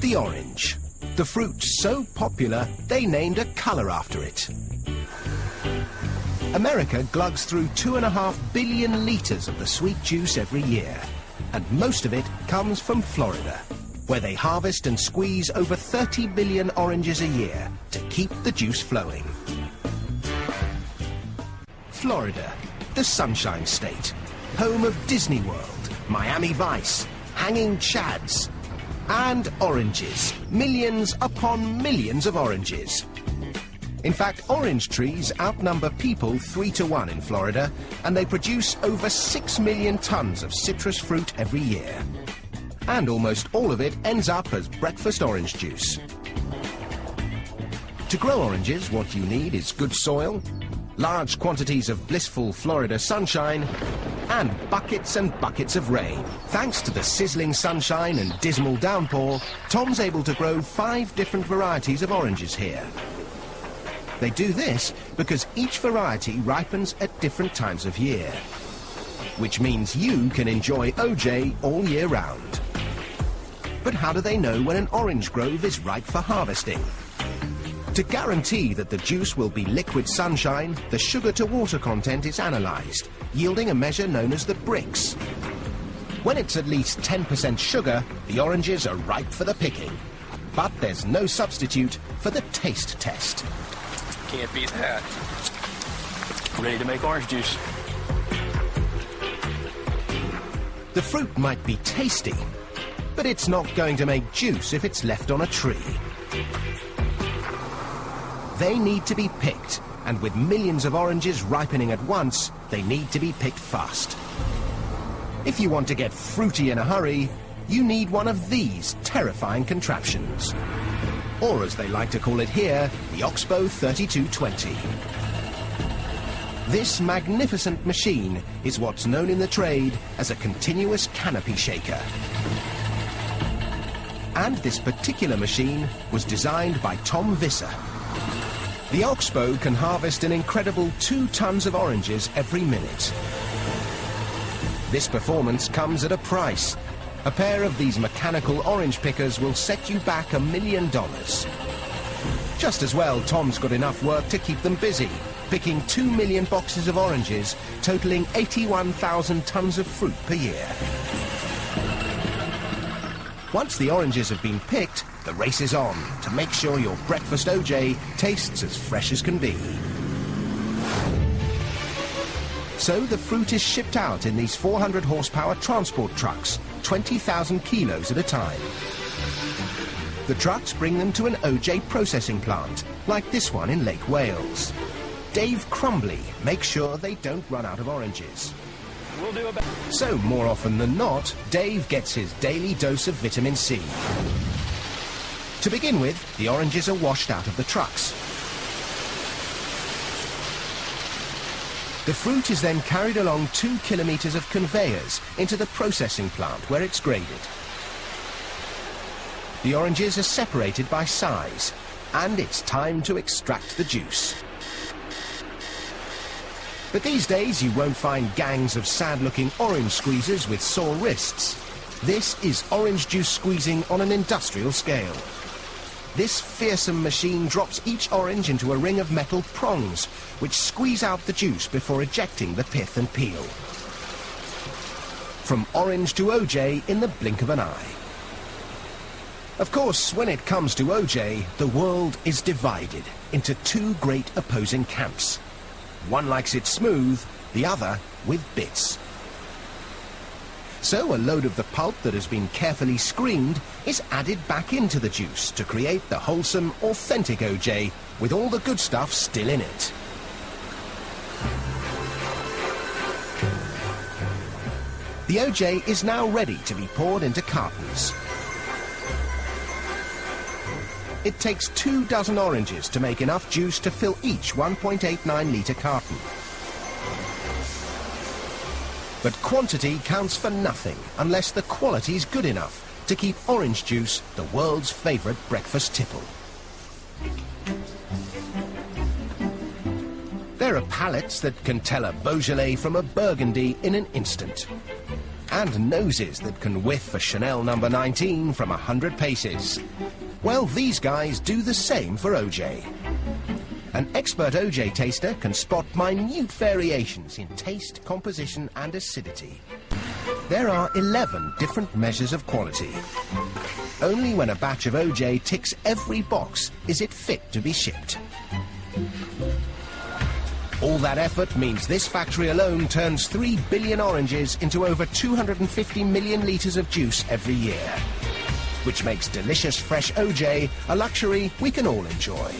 the orange. The fruit so popular, they named a colour after it. America glugs through 2.5 billion litres of the sweet juice every year, and most of it comes from Florida, where they harvest and squeeze over 30 billion oranges a year to keep the juice flowing. Florida, the Sunshine State, home of Disney World, Miami Vice, hanging chads, and oranges, millions upon millions of oranges. In fact, orange trees outnumber people 3 to 1 in Florida, and they produce over 6 million tons of citrus fruit every year. And almost all of it ends up as breakfast orange juice. To grow oranges, what you need is good soil, large quantities of blissful Florida sunshine, and buckets and buckets of rain. Thanks to the sizzling sunshine and dismal downpour, Tom's able to grow 5 different varieties of oranges here. They do this because each variety ripens at different times of year, which means you can enjoy OJ all year round. But how do they know when an orange grove is ripe for harvesting? To guarantee that the juice will be liquid sunshine, the sugar-to-water content is analysed, yielding a measure known as the Brix. When it's at least 10% sugar, the oranges are ripe for the picking. But there's no substitute for the taste test. Can't beat that. Ready to make orange juice. The fruit might be tasty, but it's not going to make juice if it's left on a tree. They need to be picked, and with millions of oranges ripening at once, they need to be picked fast. If you want to get fruity in a hurry, you need one of these terrifying contraptions. Or as they like to call it here, the Oxbow 3220. This magnificent machine is what's known in the trade as a continuous canopy shaker. And this particular machine was designed by Tom Visser. The Oxbow can harvest an incredible 2 tons of oranges every minute. This performance comes at a price. A pair of these mechanical orange pickers will set you back $1 million. Just as well, Tom's got enough work to keep them busy, picking 2 million boxes of oranges, totaling 81,000 tons of fruit per year. Once the oranges have been picked, the race is on to make sure your breakfast OJ tastes as fresh as can be. So the fruit is shipped out in these 400 horsepower transport trucks, 20,000 kilos at a time. The trucks bring them to an OJ processing plant, like this one in Lake Wales. Dave Crumbly makes sure they don't run out of oranges. We'll do about... So more often than not, Dave gets his daily dose of vitamin C. To begin with, the oranges are washed out of the trucks. The fruit is then carried along 2 kilometers of conveyors into the processing plant where it's graded. The oranges are separated by size, and it's time to extract the juice. But these days you won't find gangs of sad-looking orange squeezers with sore wrists. This is orange juice squeezing on an industrial scale. This fearsome machine drops each orange into a ring of metal prongs, which squeeze out the juice before ejecting the pith and peel. From orange to OJ in the blink of an eye. Of course, when it comes to OJ, the world is divided into 2 great opposing camps. One likes it smooth, the other with bits. So a load of the pulp that has been carefully screened is added back into the juice to create the wholesome, authentic OJ with all the good stuff still in it. The OJ is now ready to be poured into cartons. It takes 2 dozen oranges to make enough juice to fill each 1.89 litre carton. But quantity counts for nothing unless the quality is good enough to keep orange juice the world's favourite breakfast tipple. There are palates that can tell a Beaujolais from a Burgundy in an instant. and noses that can whiff a Chanel number 19 from 100 paces. Well, these guys do the same for OJ. An expert OJ taster can spot minute variations in taste, composition and acidity. There are 11 different measures of quality. Only when a batch of OJ ticks every box is it fit to be shipped. All that effort means this factory alone turns 3 billion oranges into over 250 million litres of juice every year, which makes delicious fresh OJ a luxury we can all enjoy.